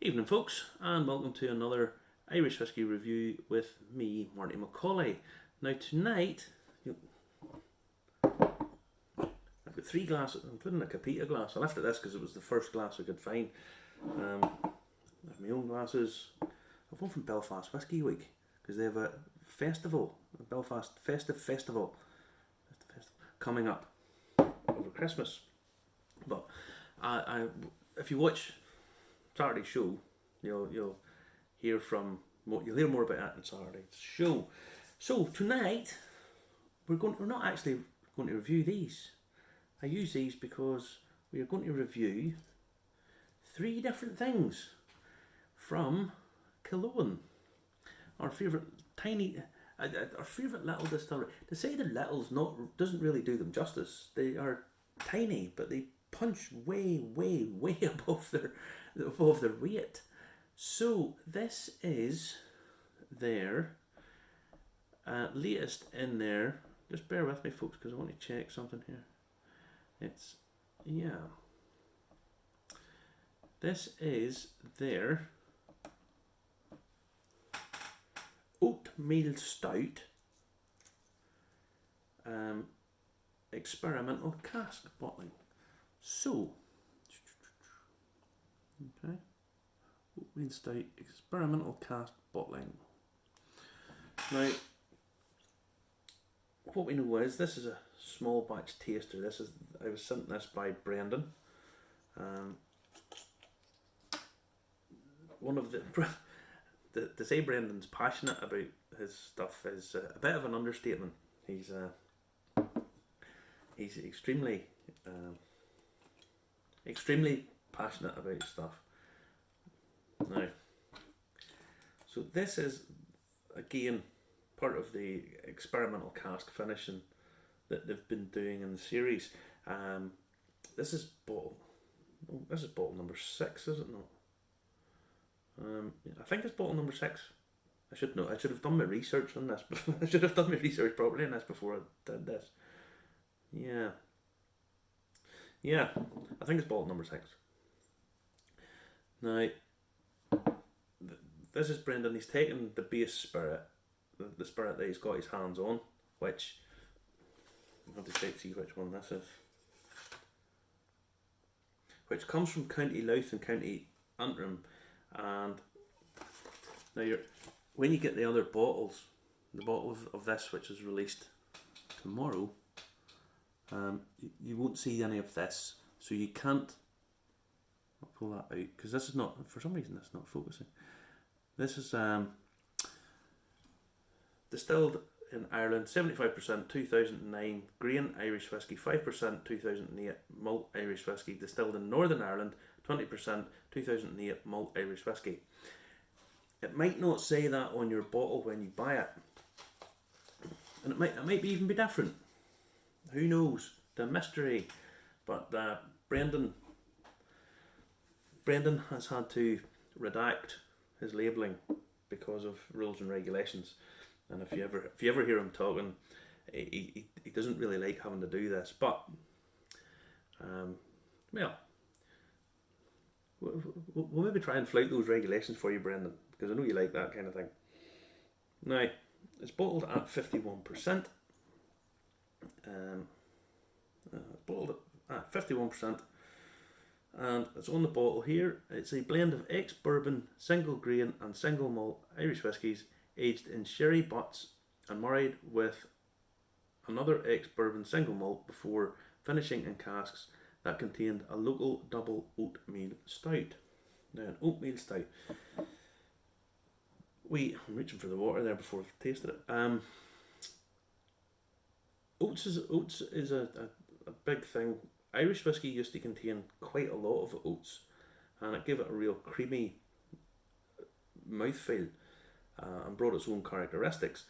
Evening, folks, and welcome to another Irish whiskey review with me, Marty McCauley. Now, tonight, I've got 3 glasses, including a Capita glass. I left it this because it was the first glass I could find. I have my own glasses. I've one from Belfast Whisky Week because they have a festival, a Belfast festival coming up over Christmas. But if you watch Saturday's show, you'll hear more about that in Saturday's show. So tonight we're not actually going to review these. I use these because we are going to review 3 different things from Killowen, our favourite little distillery. To say they're little's doesn't really do them justice. They are tiny, but they punch way above their weight. So this is their latest in there. Just bear with me, folks, because I want to check something here. This is their Oatmeal Stout experimental cask bottling. So, okay, Oatmeal Stout experimental cask bottling. Now, what we know is this is a small batch taster. I was sent this by Brendan. One of to say Brendan's passionate about his stuff is a bit of an understatement. He's extremely passionate about stuff. Now, so this is again part of the experimental cask finishing that they've been doing in the series. This is bottle number 6, is it not? I think it's bottle number 6. I should know. I should have done my research on this. I should have done my research properly on this before I did this. Yeah, I think it's bottle number 6. Now, this is Brendan. He's taken the base spirit, the spirit that he's got his hands on, which I'll have to check to see which one this is. Which comes from County Louth and County Antrim, and now when you get the other bottles, the bottle of this, which is released tomorrow, you won't see any of this, so you can't. I'll pull that out because this is not, for some reason, it's not focusing. This is distilled in Ireland, 75% 2009 grain Irish whiskey, 5% 2008 malt Irish whiskey, distilled in Northern Ireland, 20% 2008 malt Irish whiskey. It might not say that on your bottle when you buy it, and it might even be different. Who knows? The mystery. But Brendan has had to redact his labelling because of rules and regulations. And if you ever hear him talking, he doesn't really like having to do this. But we'll maybe try and flout those regulations for you, Brendan, because I know you like that kind of thing. Now, it's bottled at 51%. Bottled at 51%, and it's on the bottle here. It's a blend of ex-bourbon, single grain and single malt Irish whiskies, aged in sherry butts and married with another ex-bourbon single malt before finishing in casks that contained a local double oatmeal stout. Now, an oatmeal stout. I'm reaching for the water there before I've tasted it. Oats is a big thing. Irish whiskey used to contain quite a lot of oats, and it gave it a real creamy mouthfeel and brought its own characteristics.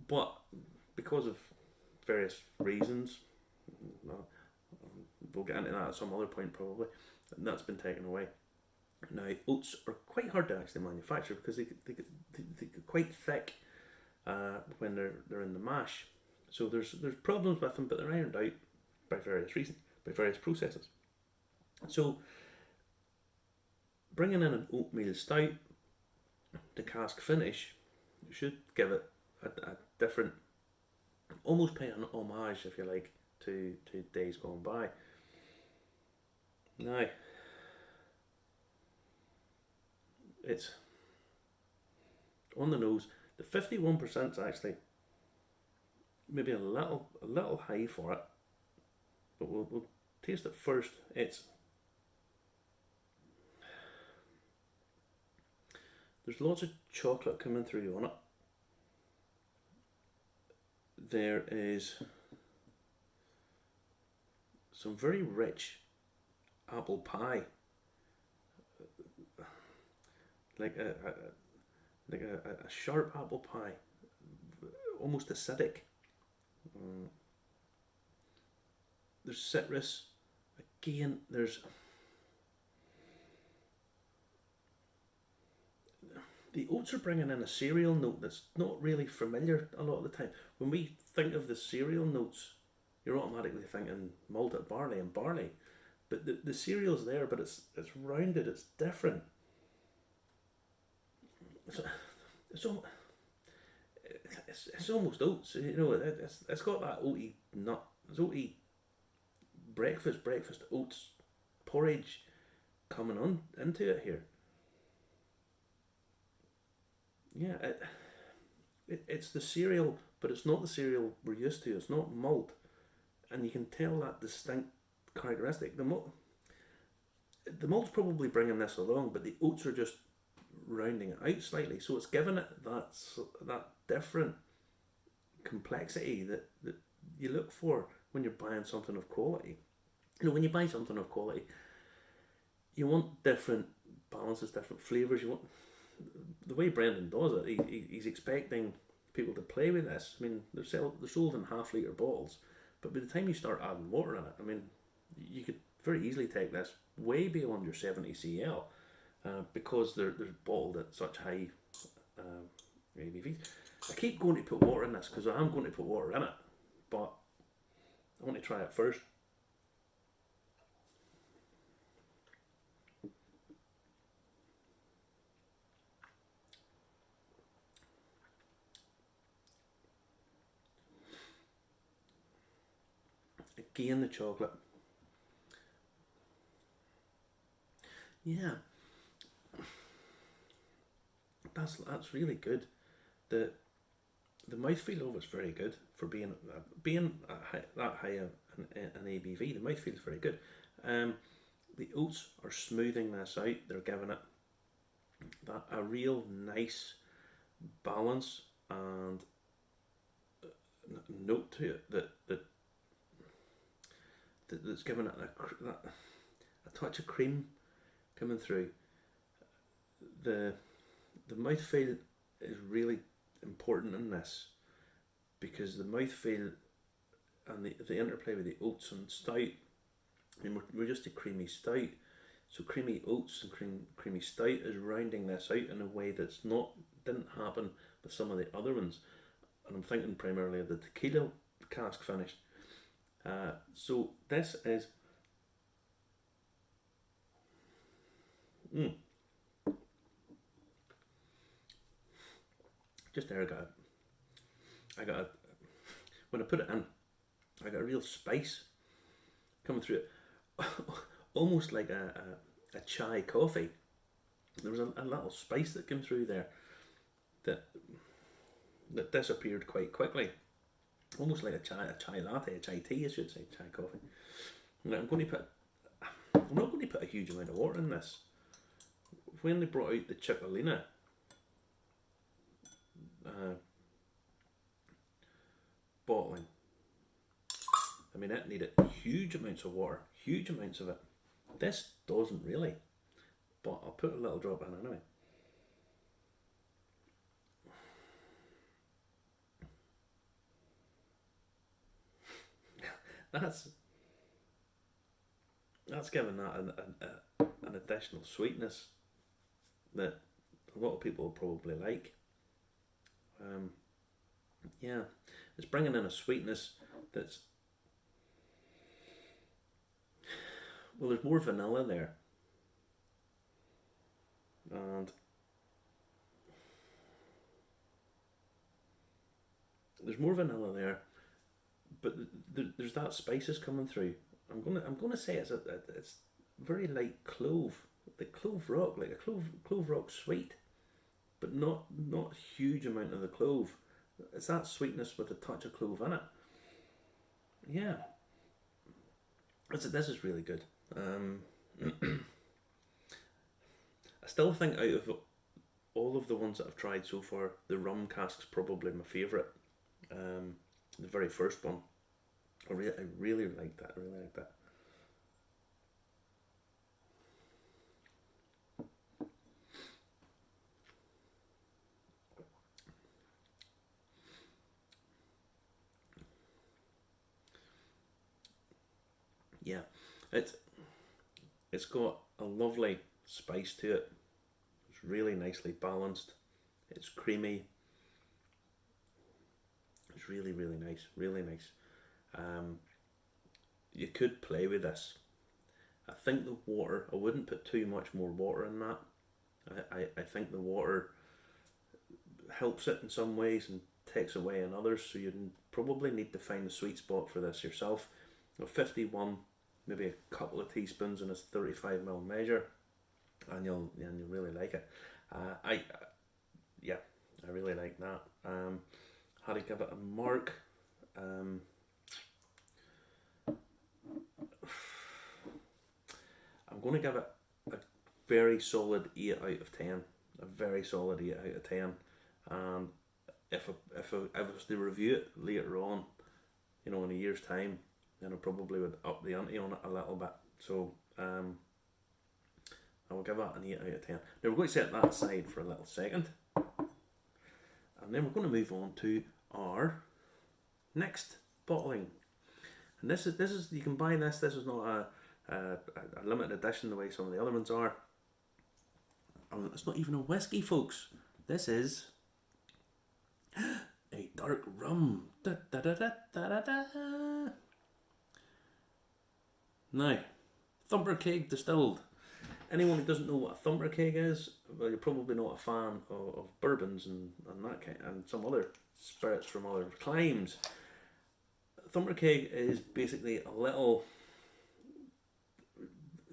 But because of various reasons, we'll get into that at some other point probably, and that's been taken away. Now, oats are quite hard to actually manufacture because they get quite thick when they're in the mash. So there's problems with them, but they're ironed out by various reasons, by various processes. So bringing in an oatmeal stout, the cask finish should give it a different, almost pay an homage, if you like, to days gone by. Now, it's on the nose. The 51% is actually maybe a little high for it, but we'll taste it first. There's lots of chocolate coming through on it. There is some very rich apple pie, like a sharp apple pie, almost acidic. There's citrus. Again, the oats are bringing in a cereal note that's not really familiar a lot of the time. When we think of the cereal notes, you're automatically thinking malted barley and barley. But the cereal's there, but it's rounded, it's different. It's almost oats, you know. It's got that oaty nut, it's oaty breakfast oats porridge coming on into it here. Yeah, it's the cereal, but it's not the cereal we're used to. It's not malt, and you can tell that distinct characteristic. The malt's probably bringing this along, but the oats are just rounding it out slightly, so it's giving it that different complexity that you look for when you're buying something of quality. You know, when you buy something of quality, you want different balances, different flavours. You want, the way Brendan does it, he's expecting people to play with this. I mean, they're sold in half-litre bottles, but by the time you start adding water in it, I mean, you could very easily take this way beyond your 70 cl because they're bottled at such high ABVs. I keep going to put water in this because I am going to put water in it, but I want to try it first. Again, the chocolate. Yeah, that's really good. The mouthfeel of it's very good for being that high an ABV. The mouthfeel is very good. The oats are smoothing this out. They're giving it a real nice balance and note to it that's giving it a touch of cream coming through. The mouthfeel is really important in this because the mouthfeel and the interplay with the oats and stout. I mean, we're just a creamy stout, so creamy oats and creamy stout is rounding this out in a way didn't happen with some of the other ones, and I'm thinking primarily of the tequila cask finished. So this is just there. When I put it in, I got a real spice coming through it, almost like a chai coffee. There was a little spice that came through there that disappeared quite quickly, almost like a chai latte, a chai tea, I should say, chai coffee. Now I'm not going to put a huge amount of water in this. When they brought out the Cipollina bottling, I mean, it needed huge amounts of water, huge amounts of it. This doesn't really, but I'll put a little drop in anyway. That's giving that an additional sweetness that a lot of people will probably like. Yeah, it's bringing in a sweetness that's, well, there's more vanilla there. and there's more vanilla there, but there's that spices coming through. I'm gonna say it's very light clove, like clove rock, like a clove rock sweet, but not huge amount of the clove. It's that sweetness with a touch of clove in it. Yeah, this is really good. I still think out of all of the ones that I've tried so far, the rum cask's probably my favourite. The very first one, I really like that. I really like that. Yeah, it's got a lovely spice to it. It's really nicely balanced. It's creamy. It's really nice, really nice. You could play with this. I think the water, I wouldn't put too much more water in that. I think the water helps it in some ways and takes away in others, so you probably need to find the sweet spot for this yourself. 51, maybe a couple of teaspoons in a 35ml measure, and you'll really like it. I really like that. How to give it a mark? I'm going to give it a very solid 8 out of 10. A very solid 8 out of 10. And if I was to review it later on, in a year's time, then I probably would up the ante on it a little bit. So I will give that an 8 out of 10. Now we're going to set that aside for a little second, and then we're going to move on to our next bottling. And this is you can buy this. This is not a limited edition the way some of the other ones are. It's not even a whiskey, folks. This is a dark rum. Da, da, da, da, da, da. Now, Thumper Keg distilled. Anyone who doesn't know what a Thumper Keg is, well, you're probably not a fan of bourbons and that kind, and some other spirits from other climes. Thumper Keg is basically a little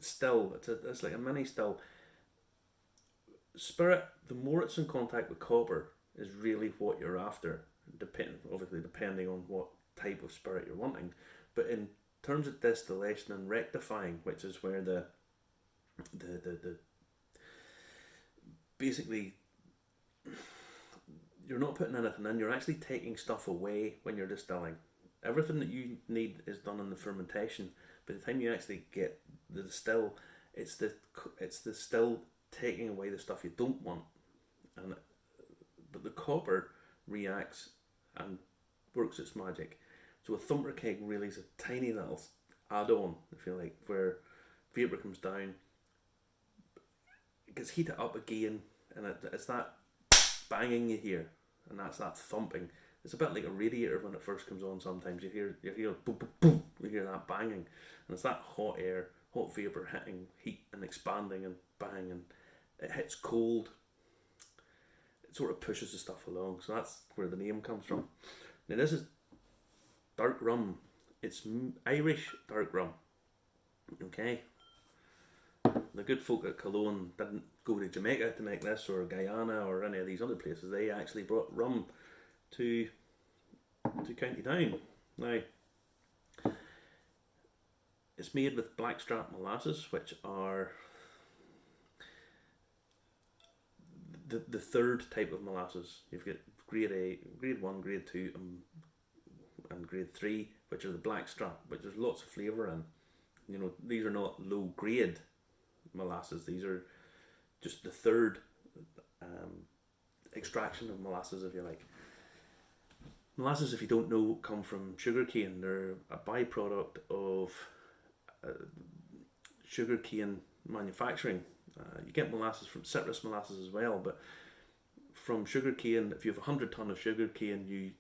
still. It's like a mini still. Spirit, the more it's in contact with copper, is really what you're after. Depending on what type of spirit you're wanting. But in terms of distillation and rectifying, which is where the basically you're not putting anything in, you're actually taking stuff away when you're distilling. Everything that you need is done in the fermentation. By the time you actually get the distill, it's the still taking away the stuff you don't want, but the copper reacts and works its magic. So a Thumper Keg really is a tiny little add-on, if you like, where vapour comes down, it gets heated up again, and it's that banging you hear, and that's that thumping. It's a bit like a radiator when it first comes on. Sometimes you hear boom, boom, boom, you hear that banging, and it's that hot air, hot vapour hitting heat and expanding and bang, and it hits cold. It sort of pushes the stuff along, so that's where the name comes from. Now this is dark rum. It's Irish dark rum. Okay. The good folk at Killowen didn't go to Jamaica to make this, or Guyana, or any of these other places. They actually brought rum to County Down. Now, it's made with blackstrap molasses, which are the third type of molasses. You've got grade A, grade 1, grade 2, and grade 3, which are the blackstrap, which there's lots of flavour in. These are not low grade molasses. These are just the third extraction of molasses, if you like. Molasses, if you don't know, come from sugarcane. They're a byproduct of sugarcane manufacturing. You get molasses from citrus molasses as well, but from sugarcane, if you have 100 tonne of sugarcane, you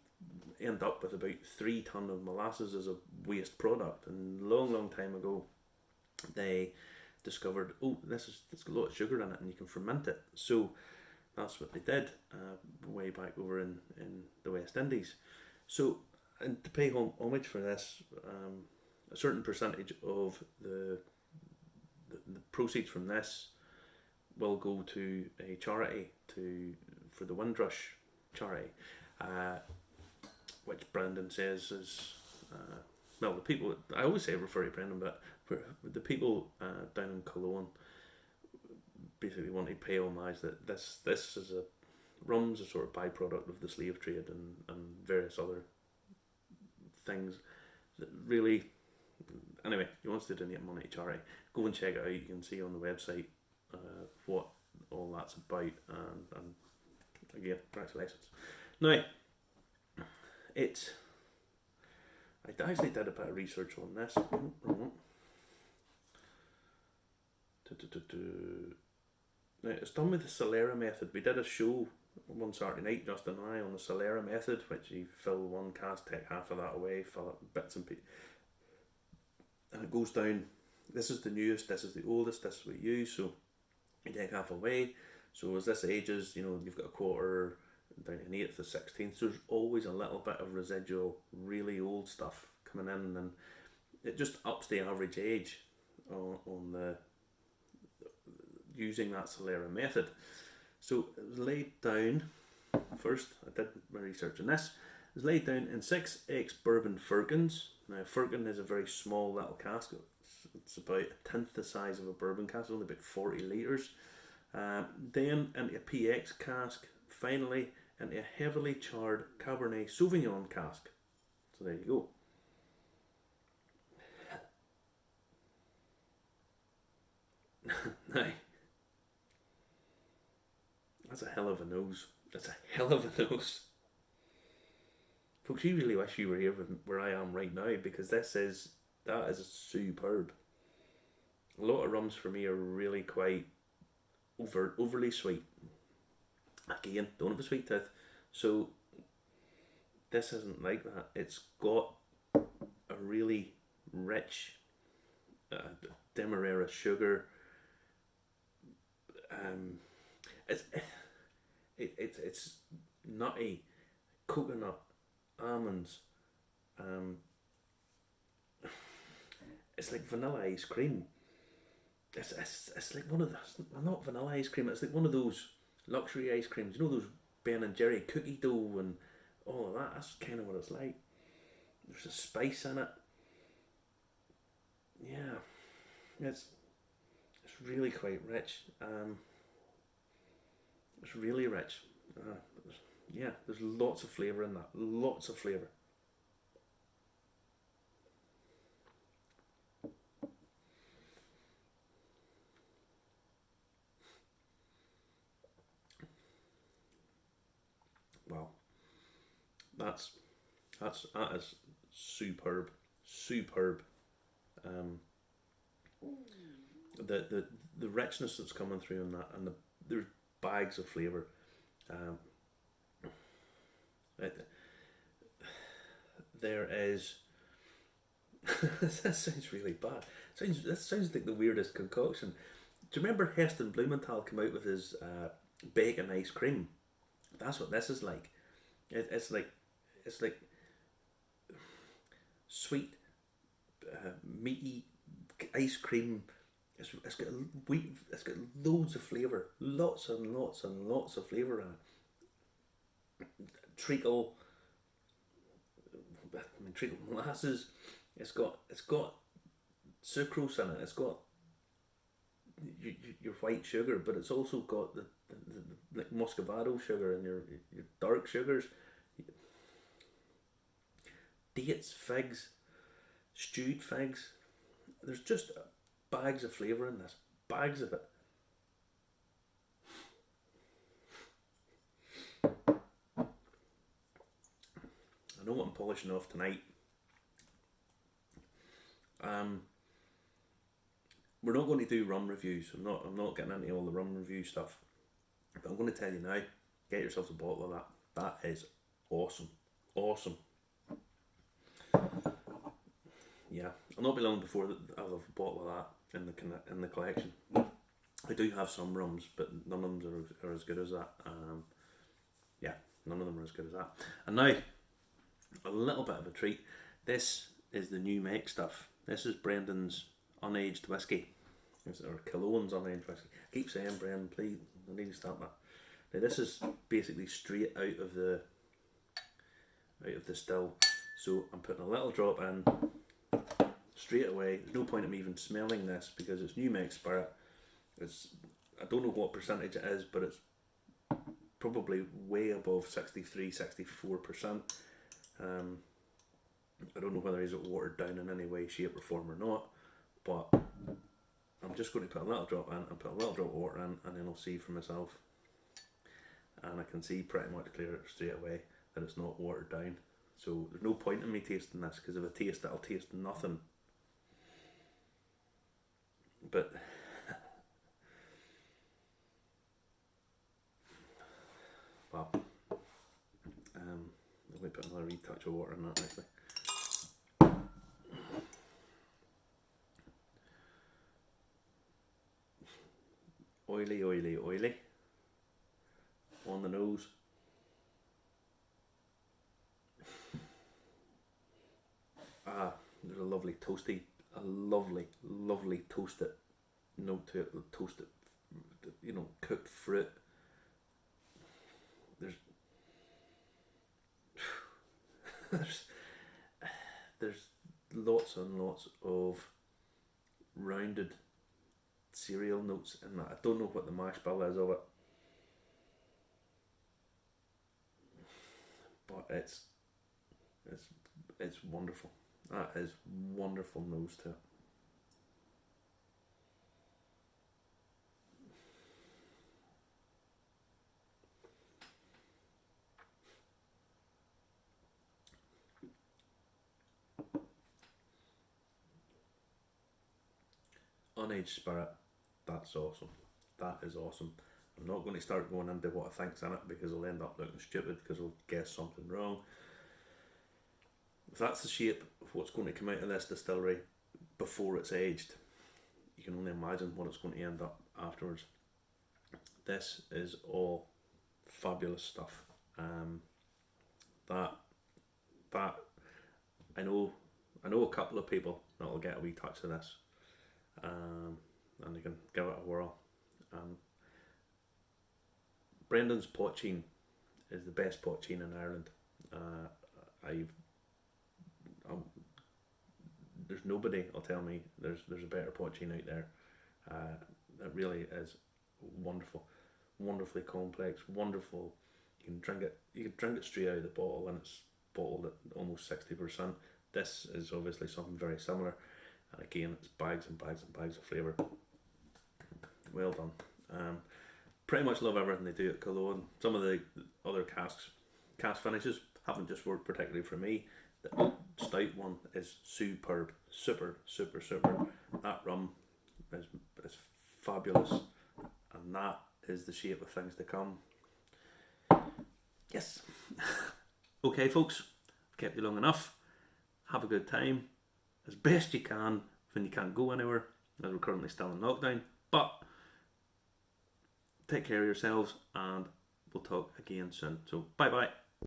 end up with about 3 tonne of molasses as a waste product. And long time ago, they discovered, oh, it's got a lot of sugar in it and you can ferment it. So that's what they did way back over in the West Indies. So, and to pay homage for this, a certain percentage of the proceeds from this will go to a charity for the Windrush charity, which Brendan says is well, the people, I always say refer to Brendan, but for the people down in Killowen basically want to pay homage that this is rum's a sort of byproduct of the slave trade and various other things that really, anyway, he wants to donate money to charity. Go and check it out. You can see on the website what all that's about, and again, congratulations. Now, I actually did a bit of research on this. Now, it's done with the Solera method. We did a show one Saturday night, Justin and I, on the Solera method, which you fill one cask, take half of that away, fill it bits and pieces, and it goes down. This is the newest, this is the oldest, this is what you use, so you take half away. So as this ages, you've got a quarter down to an eighth, a 16th, so there's always a little bit of residual, really old stuff coming in, and it just ups the average age on the using that Solera method. So it was laid down, first, I did my research on this, it was laid down in 6 bourbon firkins. Now a firkin is a very small little cask, it's about a tenth the size of a bourbon cask, only about 40 litres. Then into a PX cask, finally into a heavily charred Cabernet Sauvignon cask. So there you go. Now, that's a hell of a nose. That's a hell of a nose. Folks, you really wish you were here where I am right now, because that is superb. A lot of rums for me are really quite overly sweet. Again, don't have a sweet tooth. So this isn't like that. It's got a really rich Demerara sugar. It's nutty, coconut, almonds. It's like vanilla ice cream. It's like one of those, not vanilla ice cream. It's like one of those luxury ice creams. Those Ben and Jerry cookie dough and all of that. That's kind of what it's like. There's a spice in it. Yeah, it's really quite rich. It's really rich. There's lots of flavour in that. Lots of flavour. Wow. That is superb. The richness that's coming through in that, and there's bags of flavour. There is. That sounds really bad. That sounds like the weirdest concoction. Do you remember Heston Blumenthal came out with his bacon ice cream? That's what this is like. It's like sweet, meaty ice cream. It's got wheat. It's got loads of flavour, lots and lots and lots of flavour in it. Treacle molasses. It's got sucrose in it. It's got your white sugar, but it's also got the like muscovado sugar and your dark sugars, dates, figs, stewed figs. There's just bags of flavour in this, bags of it. I know what I'm polishing off tonight. We're not going to do rum reviews. I'm not getting into all the rum review stuff. But I'm going to tell you now, get yourself a bottle of that. That is awesome. Awesome. Yeah, I'll not be long before I'll have a bottle of that. in the collection. I do have some rums, but none of them are as good as that. Yeah, none of them are as good as that. And now, a little bit of a treat. This is the new make stuff. This is Brendan's unaged whiskey, or Killowen's unaged whiskey. I keep saying, Brendan, please, I need to stop that. Now, this is basically straight out of the still. So I'm putting a little drop in straight away. There's no point in me even smelling this because it's new make spirit. I don't know what percentage it is, but it's probably way above 63-64%. I don't know whether he's watered down in any way, shape or form or not, but I'm just going to put a little drop in and put a little drop of water in, and then I'll see for myself. And I can see pretty much clear straight away that it's not watered down. So there's no point in me tasting this, because if I taste it, I'll taste nothing. But well, let me put another wee touch of water in that actually. Oily, oily, oily on the nose. There's a lovely toasted note to it. Toasted, cooked fruit. There's lots and lots of rounded cereal notes in that. I don't know what the mash bill is of it, but it's wonderful. That is wonderful nose to it. Unaged spirit, that's awesome. That is awesome. I'm not going to start going into what I think's in it because I'll end up looking stupid because I'll guess something wrong. If that's the shape of what's going to come out of this distillery before it's aged, you can only imagine what it's going to end up afterwards. This is all fabulous stuff. That I know a couple of people that will get a wee touch of this, and they can give it a whirl. Brendan's poachine is the best poachine in Ireland. There's nobody will tell me there's a better poachine out there. It really is wonderful, wonderfully complex, wonderful. You can drink it straight out of the bottle, and it's bottled at almost 60%. This is obviously something very similar, and again, it's bags and bags and bags of flavour. Well done. Pretty much love everything they do at Killowen. Some of the other cask finishes haven't just worked particularly for me. The oat stout one is superb, super. That rum is fabulous, and that is the shape of things to come. Yes. Okay, folks, kept you long enough. Have a good time, as best you can when you can't go anywhere, as we're currently still in lockdown. But take care of yourselves, and we'll talk again soon. So bye bye.